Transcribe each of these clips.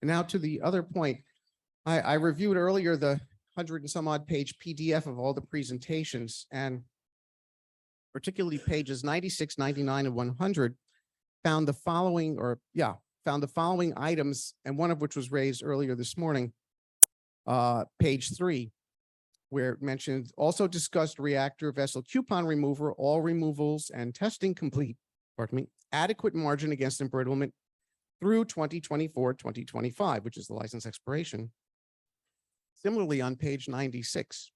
And now to the other point, I reviewed earlier the 100 and some odd page PDF of all the presentations, and particularly pages 96, 99, and 100 found the following, found the following items, and one of which was raised earlier this morning, page 3, where it mentioned also discussed reactor vessel coupon remover, all removals and testing complete, pardon me, adequate margin against embrittlement through 2024, 2025, which is the license expiration. Similarly, on page 96,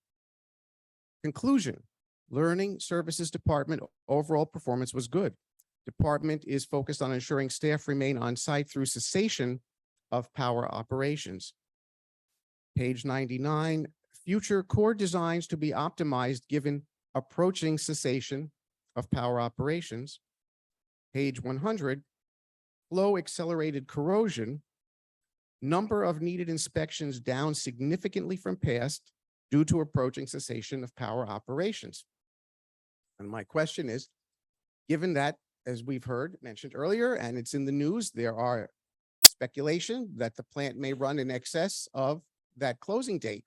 conclusion, learning services department overall performance was good. Department is focused on ensuring staff remain on site through cessation of power operations. Page 99, future core designs to be optimized given approaching cessation of power operations. Page 100, flow accelerated corrosion, number of needed inspections down significantly from past due to approaching cessation of power operations. And my question is, given that, as we've heard mentioned earlier, and it's in the news, there are speculation that the plant may run in excess of that closing date.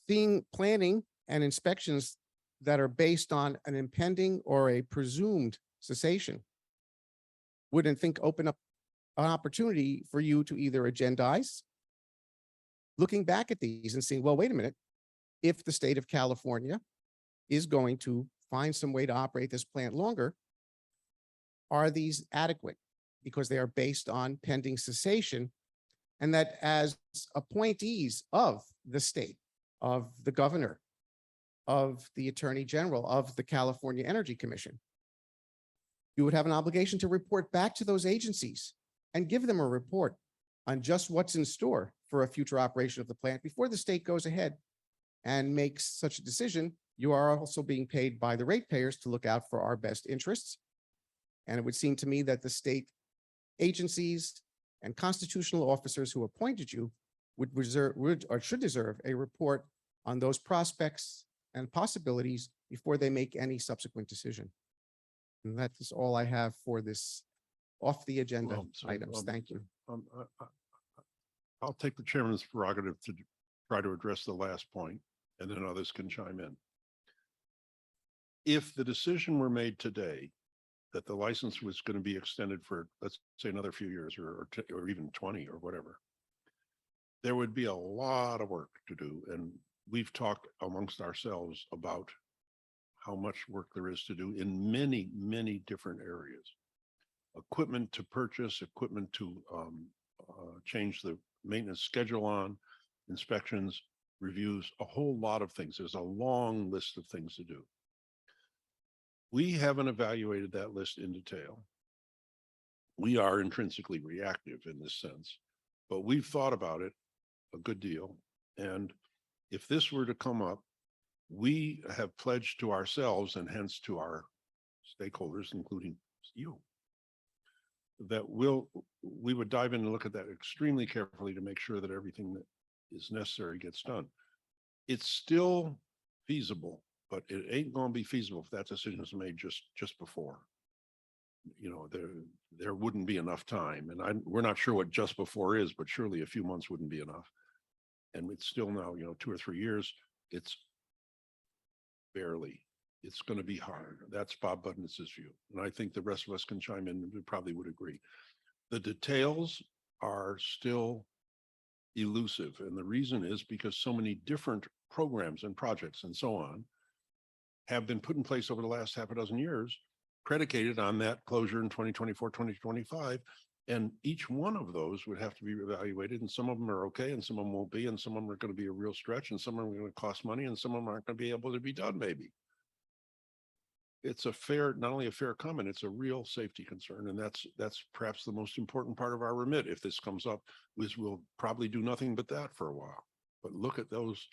Seeing planning and inspections that are based on an impending or a presumed cessation wouldn't think open up an opportunity for you to either agendize, looking back at these and saying, well, wait a minute, if the state of California is going to find some way to operate this plant longer, are these adequate? Because they are based on pending cessation, and that as appointees of the state, of the governor, of the attorney general, of the California Energy Commission, you would have an obligation to report back to those agencies and give them a report on just what's in store for a future operation of the plant before the state goes ahead and makes such a decision. You are also being paid by the ratepayers to look out for our best interests. And it would seem to me that the state agencies and constitutional officers who appointed you would or should deserve a report on those prospects and possibilities before they make any subsequent decision. And that is all I have for this off the agenda items. Thank you. I'll take the chairman's prerogative to try to address the last point, and then others can chime in. If the decision were made today that the license was going to be extended for, let's say, another few years or even 20 or whatever, there would be a lot of work to do. And we've talked amongst ourselves about how much work there is to do in many, many different areas. Equipment to purchase, equipment to change the maintenance schedule on, inspections, reviews, a whole lot of things. There's a long list of things to do. We haven't evaluated that list in detail. We are intrinsically reactive in this sense, but we've thought about it a good deal. And if this were to come up, we have pledged to ourselves and hence to our stakeholders, including you, that we would dive in and look at that extremely carefully to make sure that everything that is necessary gets done. It's still feasible, but it ain't going to be feasible if that decision is made just before. You know, there wouldn't be enough time, and we're not sure what just before is, but surely a few months wouldn't be enough. And it's still now, 2 or 3 years. It's barely. It's going to be hard. That's Bob Budnitz's view, and I think the rest of us can chime in. We probably would agree. The details are still elusive, and the reason is because so many different programs and projects and so on have been put in place over the last half a dozen years, predicated on that closure in 2024, 2025. And each one of those would have to be evaluated, and some of them are okay, and some of them won't be, and some of them are going to be a real stretch, and some of them are going to cost money, and some of them aren't going to be able to be done, maybe. It's a fair, not only a fair comment, it's a real safety concern. And that's perhaps the most important part of our remit. If this comes up, is we'll probably do nothing but that for a while. But look at those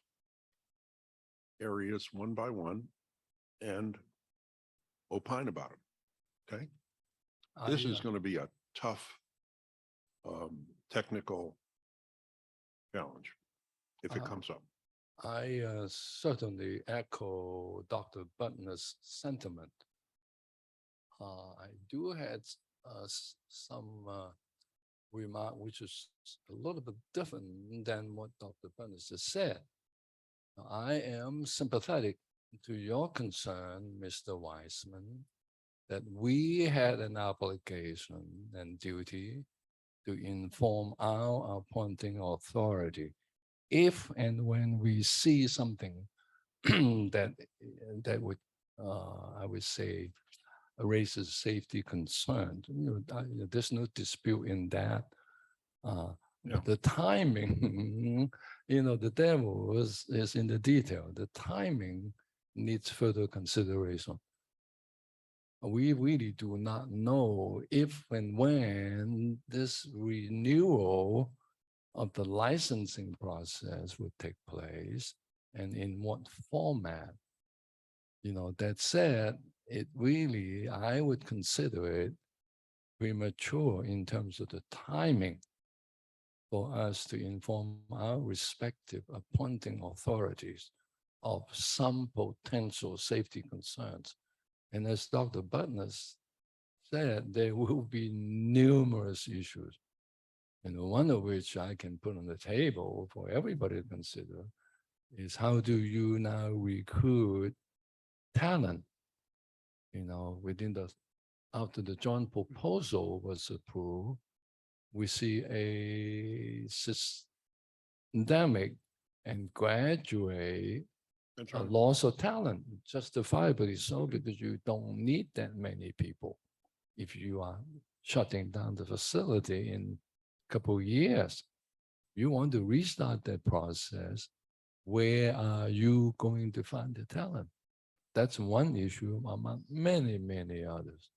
areas one by one and opine about them. Okay. This is going to be a tough technical challenge if it comes up. I certainly echo Dr. Butner's sentiment. I do have some remark, which is a little bit different than what Dr. Bennett just said. I am sympathetic to your concern, Mr. Weissman, that we had an obligation and duty to inform our appointing authority if and when we see something that would, I would say, raises safety concerns. There's no dispute in that. Yeah. The timing, the devil is in the detail. The timing needs further consideration. We really do not know if and when this renewal of the licensing process would take place and in what format. That said, it really, I would consider it premature in terms of the timing for us to inform our respective appointing authorities of some potential safety concerns. And as Dr. Butler said, there will be numerous issues, and one of which I can put on the table for everybody to consider is how do you now recruit talent, after the joint proposal was approved, we see a systemic and graduate That's a right. loss of talent, justifiably so, because you don't need that many people if you are shutting down the facility in a couple of years. You want to restart that process. Where are you going to find the talent? That's one issue among many, many others.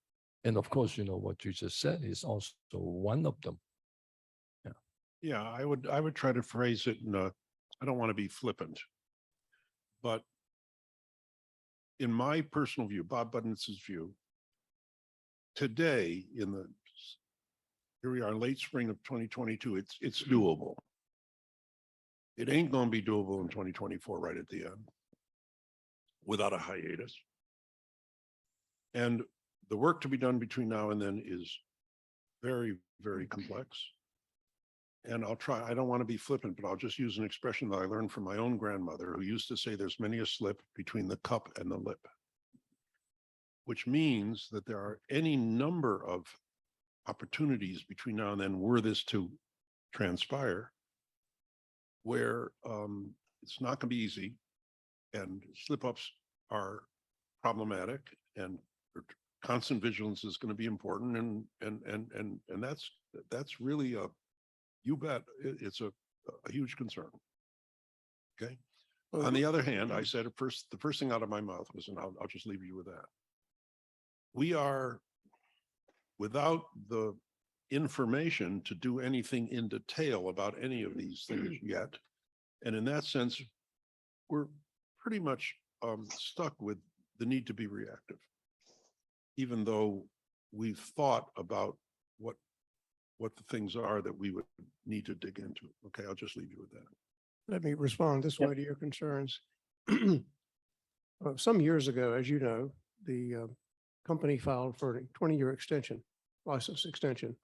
And of course, what you just said is also one of them. Yeah, I would try to phrase it in I don't want to be flippant, but in my personal view, Bob Budnitz's view, today here we are in late spring of 2022, it's doable. It ain't going to be doable in 2024 right at the end without a hiatus. And the work to be done between now and then is very, very complex. And I don't want to be flippant, but I'll just use an expression that I learned from my own grandmother, who used to say there's many a slip between the cup and the lip, which means that there are any number of opportunities between now and then, were this to transpire, where it's not going to be easy and slip-ups are problematic, and constant vigilance is going to be important, and that's really you bet it's a huge concern. Okay. On the other hand, I said the first thing out of my mouth was, and I'll just leave you with that. We are without the information to do anything in detail about any of these things yet. And in that sense, we're pretty much stuck with the need to be reactive, even though we've thought about what the things are that we would need to dig into. Okay, I'll just leave you with that. Let me respond this way to your concerns. Some years ago, as you know, the company filed for a 20-year extension, license extension.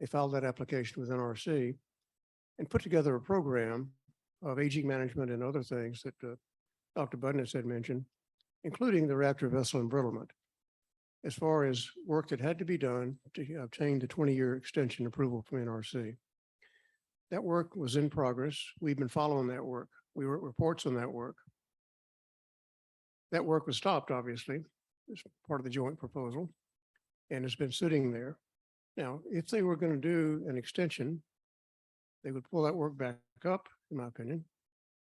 They filed that application with NRC and put together a program of aging management and other things that Dr. Budnitz had mentioned, including the reactor vessel embrittlement, as far as work that had to be done to obtain the 20-year extension approval from NRC. That work was in progress. We've been following that work. We wrote reports on that work. That work was stopped, obviously, as part of the joint proposal, and it's been sitting there. Now, if they were going to do an extension, they would pull that work back up, in my opinion,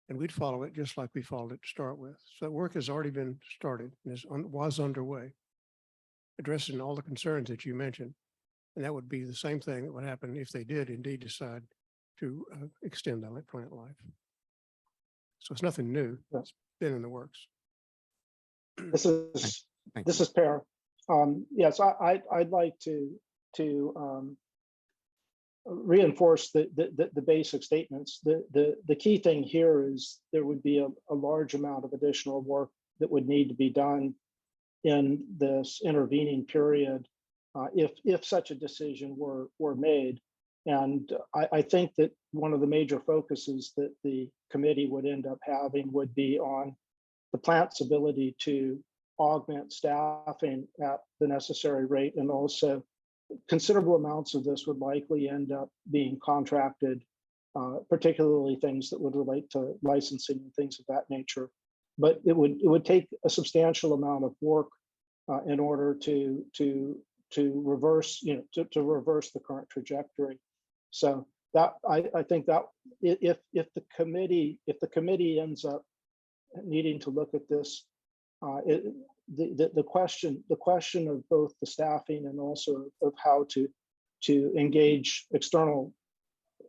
and we'd follow it just like we followed it to start with. So that work has already been started and was underway, addressing all the concerns that you mentioned. And that would be the same thing that would happen if they did indeed decide to extend the plant life. So it's nothing new. It's been in the works. This is Thank this you. is Per. Yes, I'd like to reinforce the basic statements. The key thing here is there would be a large amount of additional work that would need to be done in this intervening period if such a decision were made. And I think that one of the major focuses that the committee would end up having would be on the plant's ability to augment staffing at the necessary rate. And also considerable amounts of this would likely end up being contracted, particularly things that would relate to licensing and things of that nature. But it would take a substantial amount of work in order to reverse, to reverse the current trajectory. So that I think that if the committee ends up needing to look at this, the question of both the staffing and also of how to engage external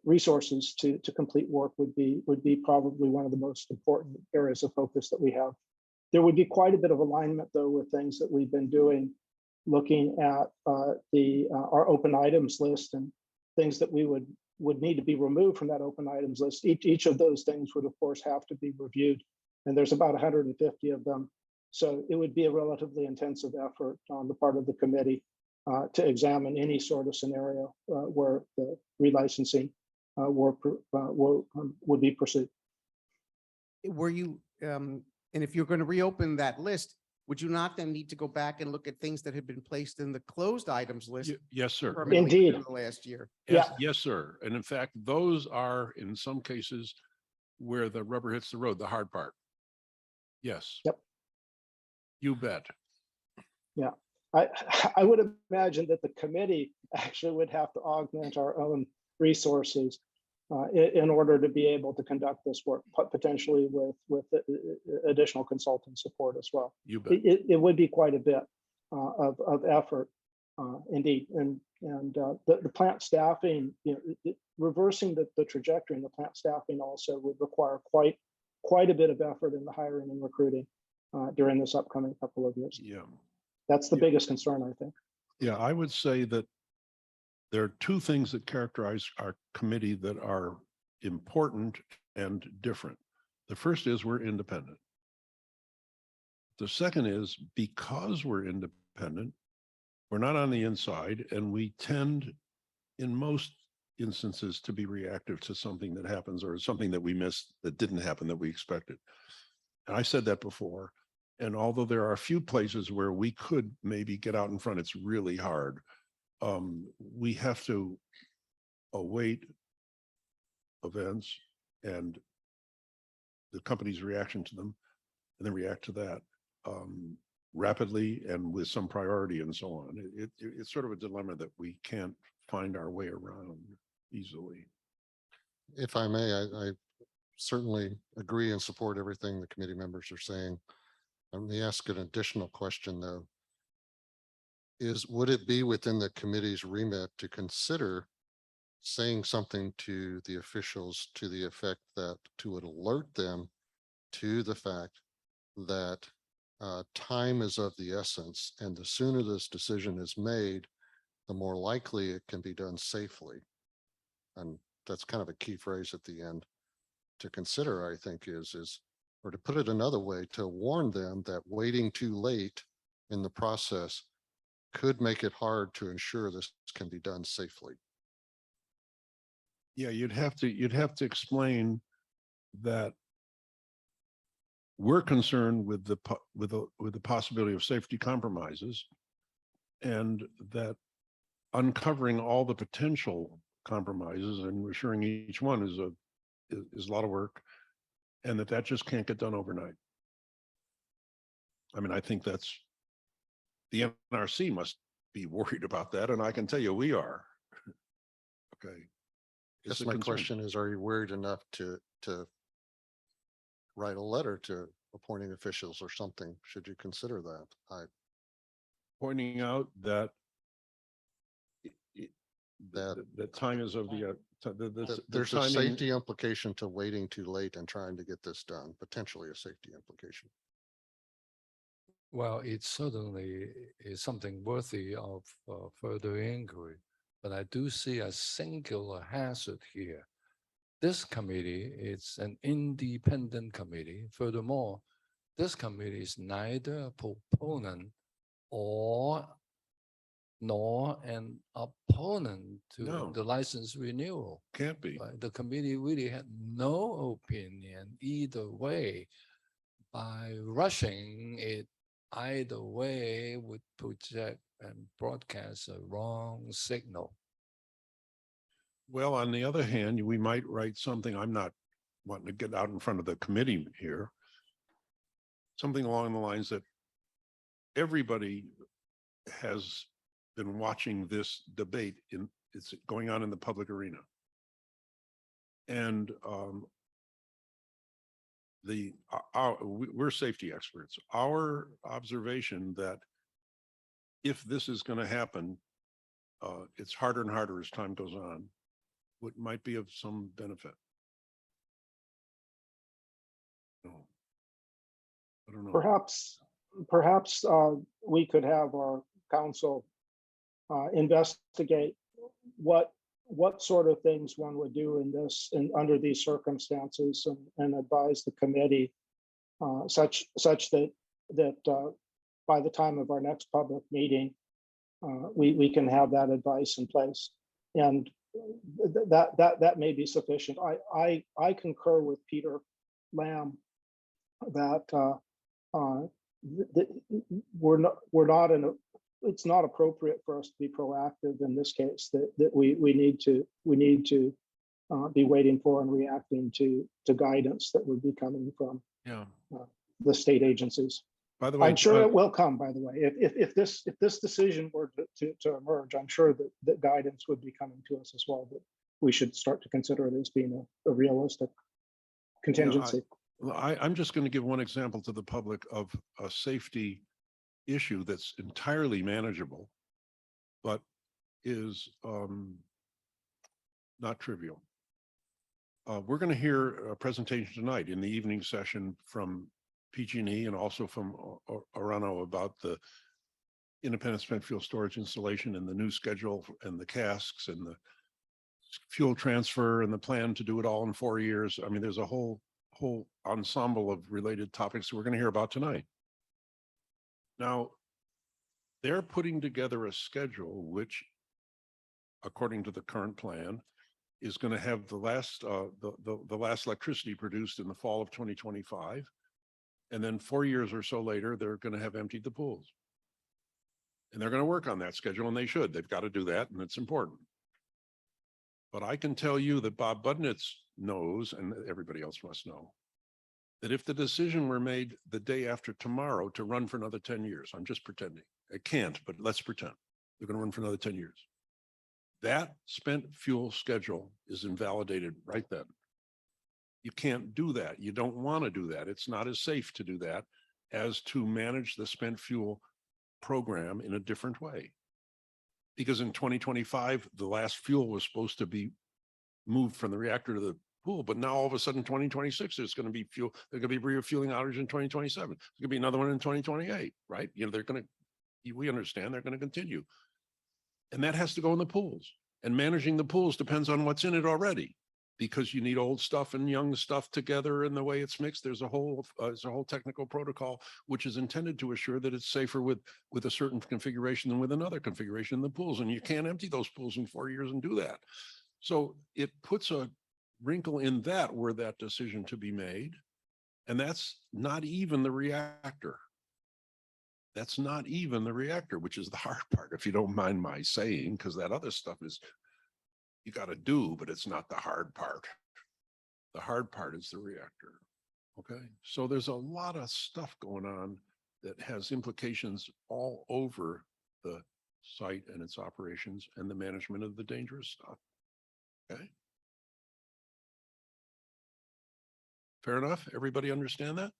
resources to complete work would be probably one of the most important areas of focus that we have. There would be quite a bit of alignment, though, with things that we've been doing, looking at our open items list and things that we would need to be removed from that open items list. Each of those things would, of course, have to be reviewed, and there's about 150 of them. So it would be a relatively intensive effort on the part of the committee to examine any sort of scenario where the relicensing would be pursued. Were you, and if you're going to reopen that list, would you not then need to go back and look at things that had been placed in the closed items list? Yes, sir. permanently Indeed. within the last year? Yes, Yeah. yes, sir. And in fact, those are in some cases where the rubber hits the road, the hard part. Yes. Yep. You bet. Yeah, I would imagine that the committee actually would have to augment our own resources in order to be able to conduct this work, potentially with additional consultant support as well. You bet. It would be quite a bit of effort, indeed. And the plant staffing, reversing the trajectory in the plant staffing also would require quite a bit of effort in the hiring and recruiting during this upcoming couple of years. Yeah. That's the Yeah. biggest concern, I think. Yeah, I would say that there are two things that characterize our committee that are important and different. The first is we're independent. The second is because we're independent, we're not on the inside, and we tend, in most instances, to be reactive to something that happens or something that we missed that didn't happen that we expected. And I said that before. And although there are a few places where we could maybe get out in front, it's really hard. We have to await events and the company's reaction to them, and then react to that rapidly and with some priority and so on. It's sort of a dilemma that we can't find our way around easily. If I may, I certainly agree and support everything the committee members are saying. Let me ask an additional question, though. Would it be within the committee's remit to consider saying something to the officials to the effect that to alert them to the fact that time is of the essence, and the sooner this decision is made, the more likely it can be done safely? And that's kind of a key phrase at the end to consider, I think, or to put it another way, to warn them that waiting too late in the process could make it hard to ensure this can be done safely. Yeah, you'd have to explain that we're concerned with the possibility of safety compromises, and that uncovering all the potential compromises and assuring each one is a lot of work, and that just can't get done overnight. I mean, I think that's the NRC must be worried about that, and I can tell you we are. Okay. It's Guess a my concern. question is, are you worried enough to write a letter to appointing officials or something? Should you consider that? Pointing out that That the time is of the there's a timing- safety implication to waiting too late and trying to get this done, potentially a safety implication. Well, it certainly is something worthy of further inquiry, but I do see a singular hazard here. This committee is an independent committee. Furthermore, this committee is neither a proponent or nor an opponent to No. the license renewal. Can't be. Right? The committee really had no opinion either way. By rushing it either way would project and broadcast a wrong signal. Well, on the other hand, we might write something, I'm not wanting to get out in front of the committee here. Something along the lines that everybody has been watching this debate it's going on in the public arena. And we're safety experts. Our observation that if this is going to happen, it's harder and harder as time goes on, what might be of some benefit. No. I don't know. Perhaps we could have our council investigate what sort of things one would do in this and under these circumstances, and advise the committee such that by the time of our next public meeting, we can have that advice in place, and that may be sufficient. I concur with Peter Lamb that we're not in a, it's not appropriate for us to be proactive in this case, that we need to be waiting for and reacting to guidance that would be coming from the state agencies. By the way, I'm sure it will come, by the way. If this decision were to emerge, I'm sure that guidance would be coming to us as well, that we should start to consider it as being a realistic contingency. I'm just going to give one example to the public of a safety issue that's entirely manageable, but is not trivial. We're going to hear a presentation tonight in the evening session from PG&E and also from Orano about the independent spent fuel storage installation and the new schedule and the casks and the fuel transfer and the plan to do it all in 4 years. I mean, there's a whole ensemble of related topics we're going to hear about tonight. Now, they're putting together a schedule which, according to the current plan, is going to have the last electricity produced in the fall of 2025. And then 4 years or so later, they're going to have emptied the pools. And they're going to work on that schedule, and they should. They've got to do that, and it's important. But I can tell you that Bob Budnitz knows, and everybody else must know, that if the decision were made the day after tomorrow to run for another 10 years, I'm just pretending. It can't, but let's pretend. They're going to run for another 10 years. That spent fuel schedule is invalidated right then. You can't do that. You don't want to do that. It's not as safe to do that as to manage the spent fuel program in a different way. Because in 2025, the last fuel was supposed to be moved from the reactor to the pool, but now all of a sudden 2026, there's going to be fuel, there's going to be refueling outage in 2027. There's going to be another one in 2028, right? You know, they're going to, we understand they're going to continue. And that has to go in the pools. And managing the pools depends on what's in it already, because you need old stuff and young stuff together, and the way it's mixed, there's a whole technical protocol which is intended to assure that it's safer with a certain configuration than with another configuration in the pools. And you can't empty those pools in 4 years and do that. So it puts a wrinkle in that were that decision to be made. And that's not even the reactor. That's not even the reactor, which is the hard part, if you don't mind my saying, because that other stuff is you got to do, but it's not the hard part. The hard part is the reactor. Okay. So there's a lot of stuff going on that has implications all over the site and its operations and the management of the dangerous stuff. Okay. Fair enough. Everybody understand that?